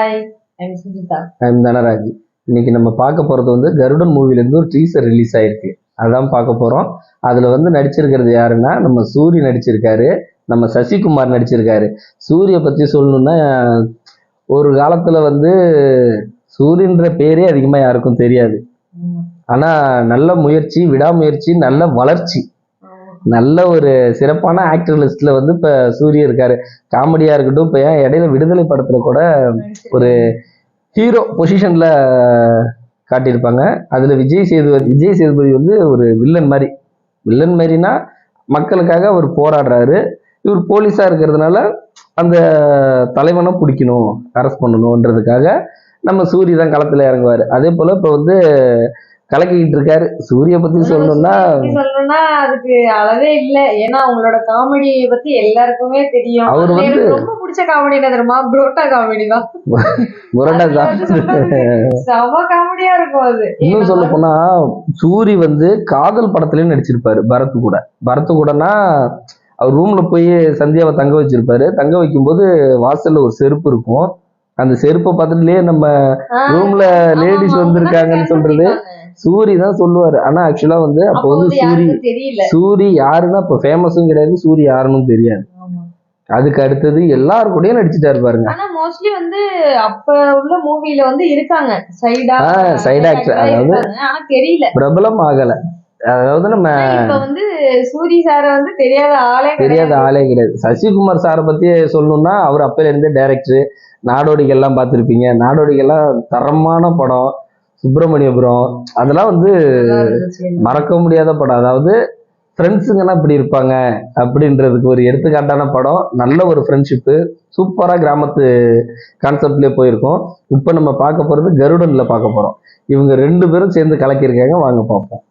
Hi, I'm Sujitha. I'm Dhanraj. இன்னைக்கு நம்ம பார்க்க போறது வந்து கருடன் மூவில இருந்து ஒரு டீசர் ரிலீஸ் ஆயிருக்கு. அதான் பார்க்க போறோம். அதுல வந்து நடிச்சிருக்கிறது யாருன்னா நம்ம சூரி நடிச்சிருக்காரு, நம்ம சசிகுமார் நடிச்சிருக்காரு. சூரிய பத்தி சொல்லணும்னா ஒரு காலத்துல வந்து சூரியன்ற பேரே அதிகமா யாருக்கும் தெரியாது. ஆனா நல்ல முயற்சி, விடாமுயற்சி, நல்ல வளர்ச்சி, நல்ல ஒரு சிறப்பான ஆக்டர் லிஸ்ட்ல வந்து இப்ப சூரிய இருக்காரு. காமெடியா இருக்கட்டும், இப்ப ஏன் இடையில விடுதலை படத்துல கூட ஒரு ஹீரோ பொசிஷன்ல காட்டியிருப்பாங்க. அதுல விஜய் சேதுபதி வந்து ஒரு வில்லன் மாதிரினா மக்களுக்காக அவர் போராடுறாரு. இவர் போலீஸா இருக்கிறதுனால அந்த தலைவனை பிடிக்கணும், அரெஸ்ட் பண்ணணும்ன்றதுக்காக நம்ம சூரிய தான் களத்துல இறங்குவாரு. அதே போல இப்ப வந்து கலக்கிட்டு இருக்காரு. சூரிய பத்தி சொல்லணும்னா அதுக்கு அளவே இல்ல. ஏன்னா அவங்களோட காமெடியை பத்தி எல்லாருக்குமே தெரியும். அவர் வந்து ரொம்ப பிடிச்ச காமெடி என்ன தெரியுமா? புரோட்டா காமெடி தான். முரண்டா தான் செம காமெடியா இருக்கும் அது. இன்னும் சொல்ல போனா சூரி வந்து காதல் படத்துலயும் நடிச்சிருப்பாரு பரத்து கூடனா அவர் ரூம்ல போய் சந்தியாவை தங்க வச்சிருப்பாரு. தங்க வைக்கும்போது வாசல்ல ஒரு செருப்பு இருக்கும். அந்த செருப்பை பார்த்துட்டுலயே நம்ம ரூம்ல லேடிஸ் வந்திருக்காங்கன்னு சொல்றது சூரி தான் சொல்லுவாரு. ஆனா ஆக்சுவலா வந்து அப்ப வந்து சூரி யாருன்னா இப்ப ஃபேமஸும் கிடையாது, சூரி யாருன்னு தெரியாது. அதுக்கு அடுத்தது எல்லாரும் கூடயும் நடிச்சுட்டாரு பாருங்க. ஆனா மோஸ்ட்லி வந்து அப்ப உள்ள மூவில வந்து இருக்காங்க சைடு ஆக்டர், அதாவது ஆனா தெரியல, பிரபலம் ஆகல. அதாவது நம்ம வந்து சூரி சார வந்து தெரியாத ஆளே கிடையாது. சசிகுமார் சாரை பத்தி சொல்லணும்னா அவர் அப்பையில இருந்தே டைரக்டர். நாடோடிகள்லாம் பார்த்துருப்பீங்க. நாடோடிகள்லாம் தரமான படம். சுப்பிரமணியபுரம் அதெல்லாம் வந்து மறக்க முடியாத படம். அதாவது ஃப்ரெண்ட்ஸுங்கன்னா இப்படி இருப்பாங்க அப்படின்றதுக்கு ஒரு எடுத்துக்காட்டான படம். நல்ல ஒரு ஃப்ரெண்ட்ஷிப்பு, சூப்பரா கிராமத்து கான்செப்ட்லயே போயிருக்கோம். இப்போ நம்ம பார்க்க போறது கருடன்ல பார்க்க போறோம். இவங்க ரெண்டு பேரும் சேர்ந்து கலக்கியிருக்காங்க. வாங்க பார்ப்போம்.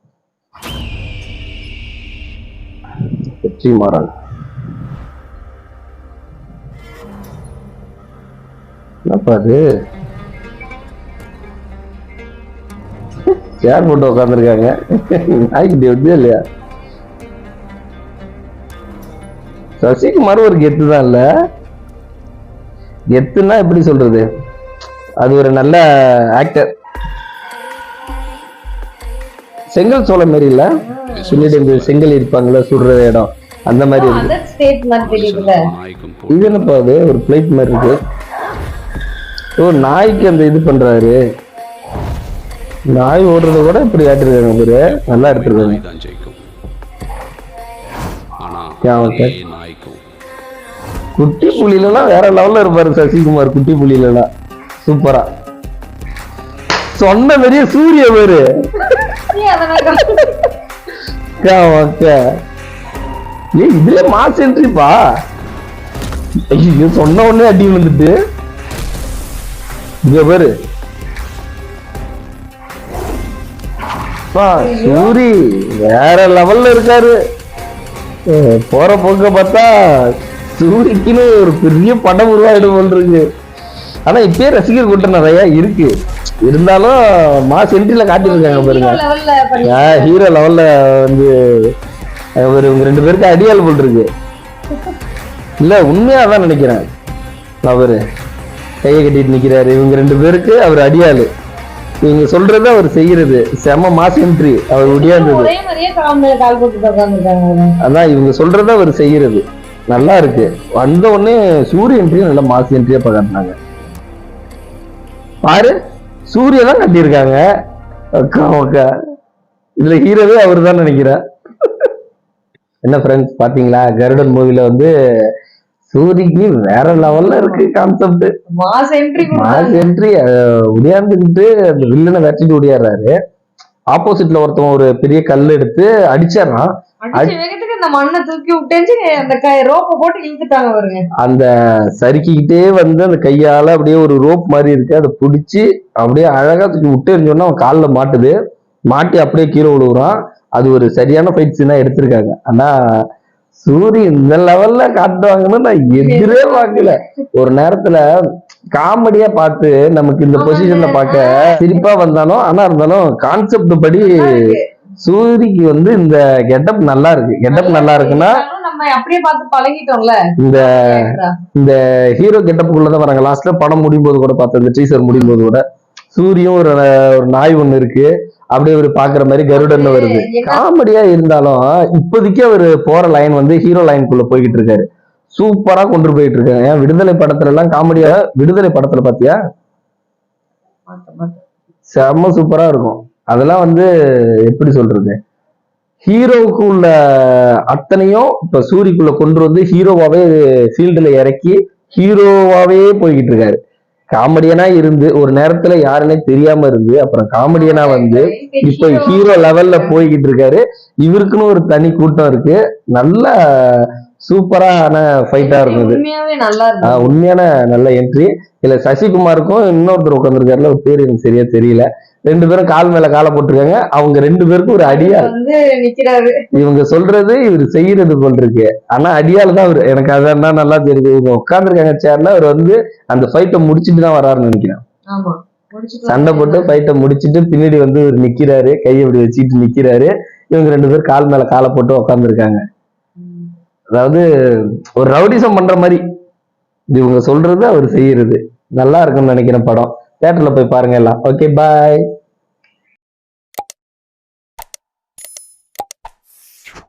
வெற்றிமாறன் என்னப்பா அது? சேர் போட்டு உட்காந்துருக்காங்க. நாய்க்கு வந்து இல்லையா? சசிகுமார் ஒரு கெத்து தான் இல்ல? கெத்துன்னா எப்படி சொல்றது, அது ஒரு நல்ல ஆக்டர். செங்கல் சோளம் மாரி இல்ல, செங்கல் இருப்பாங்கல்ல சுடுற இடம், அந்த மாதிரி இருக்கு. இது என்னப்பா அது? ஒரு பிளேட் மாதிரி இருக்கு. ஓ, நாய்க்கு அந்த இது பண்றாரு. நாய் ஓடுறத கூட இப்படி காட்டிருக்காங்க பாரு, நல்லா எடுத்துருக்காங்க. குட்டி புலிலாம் வேற லெவல்ல இருப்பாரு சசிகுமார். குட்டி புலிலாம் சூப்பரா சொன்ன மாதிரியே சூரிய பேரு இதுல மாஸ் என்ட்ரிப்பா. சொன்ன உடனே அடி வந்துட்டு இங்க பேரு சூரி வேற லெவல்ல இருக்காரு. போற போக்க பார்த்தா சூரிக்குன்னு ஒரு பெரிய படம் உருவாயிடும் போல் இருக்கு. ஆனா இப்பயே ரசிகர் கூட்டம் நிறைய இருக்கு. இருந்தாலும் மாஸ் என்ட்ரில காட்டியிருக்காங்க பாருங்க. ஹீரோ லெவல்ல வந்து இவங்க ரெண்டு பேருக்கு அடியால் போல் இருக்கு. இல்ல உண்மையாதான் நினைக்கிறேன். அவரு கையை கட்டிட்டு நிக்கிறாரு. இவங்க ரெண்டு பேருக்கு அவர் அடியாளு. இவங்க சொல்றத அவர் செய்யறது செம மாஸ் என்ட்ரி. அவர் உடையாந்தது அதான் இவங்க சொல்றத அவர் செய்யறது நல்லா இருக்கு. வந்த உடனே சூரிய என்ட்ரியும் நல்ல மாஸ் என்ட்ரியா காட்டினாங்க பாரு. சூரிய தான் கட்டியிருக்காங்க. அக்கா இதுல ஹீரோவே அவரு தான் நினைக்கிறேன். என்ன ஃப்ரெண்ட்ஸ் பாத்தீங்களா, கருடன் மூவில வந்து சூரிக்கு வேற லெவல்ல இருக்கு கான்செப்ட். மாஸ் என்ட்ரி உடையாந்துக்கிட்டு அந்த வில்லனை வச்சுட்டு உடையாடுறாரு. ஆப்போசிட்ல ஒருத்தவன் ஒரு பெரிய கல் எடுத்து அடிச்சாரான். அந்த சறுக்கிக்கிட்டே வந்து அந்த கையால அப்படியே ஒரு ரோப் மாதிரி இருக்கு, அதை பிடிச்சி அப்படியே அழகா தூக்கி விட்டு எரிஞ்சோன்னா அவன் காலில் மாட்டுது. மாட்டி அப்படியே கீழே விழுவுறான். அது ஒரு சரியான ஃபைட் சீனா எடுத்திருக்காங்க. ஆனா சூரி இந்த லெவல்ல காட்டுவாங்கன்னு நான் எதிரே பார்க்கல. ஒரு நேரத்துல காமெடியா பார்த்து நமக்கு இந்த பொசிஷன்ல பார்க்க சிரிப்பா வந்தாலும், ஆனா இருந்தாலும் கான்செப்ட் படி சூரிக்கு வந்து இந்த கெட்டப் நல்லா இருக்கு. கெட்டப் நல்லா இருக்குன்னா நம்ம அப்படியே பார்த்து பழகிட்டோம்ல. இந்த actor-ஆ. இந்த ஹீரோ கெட்டப்புக்குள்ளதான் வராங்க. லாஸ்ட்ல படம் முடியும் போது கூட பார்த்தேன், இந்த டீசர் முடியும் போது கூட சூரியும் ஒரு நாய் ஒண்ணு இருக்கு, அப்படியே ஒரு பாக்குற மாதிரி கருடன் வருது. என்ன காமெடியா இருந்தாலும் இப்போதைக்கு அவர் போற லைன் வந்து ஹீரோ லைனுக்குள்ள போய்கிட்டு இருக்காரு. சூப்பரா கொண்டு போயிட்டு இருக்காங்க. ஏன் விடுதலை படத்துல எல்லாம் காமெடியா, விடுதலை படத்துல பாத்தியா மாத்த மாத்த. செம்ம சூப்பரா இருக்கும். அதெல்லாம் வந்து எப்படி சொல்றது, ஹீரோவுக்கு உள்ள அத்தனையும் இப்ப சூரிக்குள்ள கொண்டு வந்து ஹீரோவாவே ஃபீல்டுல இறக்கி ஹீரோவாவே போய்கிட்டு இருக்காரு. காமெடியனா இருந்து ஒரு நேரத்துல யாருன்னே தெரியாம இருந்து அப்புறம் காமெடியனா வந்து இப்ப hero ஹீரோ லெவல்ல போய்கிட்டு இருக்காரு. இவருக்குன்னு ஒரு தனி கூட்டம் இருக்கு. நல்ல சூப்பரான ஃபைட்டா இருக்கும் இது. உண்மையாவே நல்லா இருந்தது. உண்மையான நல்ல என்ட்ரி. இல்ல சசிகுமாருக்கும் இன்னொருத்தர் உட்காந்துருக்காருல, ஒரு பேர் எனக்கு சரியா தெரியல. ரெண்டு பேரும் கால் மேல காலை போட்டிருக்காங்க. அவங்க ரெண்டு பேருக்கும் ஒரு அடியாள். வந்து நிக்கிறாரு. இவங்க சொல்றது இவர் செய்யறது போல் இருக்கு. ஆனா அடியாள் தான் அவரு. எனக்கு அதான் நல்லா தெரியுது. இவங்க உட்காந்துருக்காங்க சேர்ல, அவர் வந்து அந்த ஃபைட்டை முடிச்சிட்டு தான் வராருன்னு நினைக்கிறேன். ஆமா. முடிச்சிட்டு சண்டை போட்டு ஃபைட்டை முடிச்சிட்டு பின்னாடி வந்து இவர் நிக்கிறாரு, கையை இப்படி வச்சுட்டு நிக்கிறாரு. இவங்க ரெண்டு பேரும் கால் மேல காலை போட்டு உட்காந்துருக்காங்க. அதாவது ஒரு ரவுடிசம் பண்ற மாதிரி இவங்க சொல்றது அவர் செய்யறது. நல்லா இருக்கும்னு நினைக்கிறேன் படம். தியேட்டர்ல போய் பாருங்க எல்லாம். ஓகே, பாய்.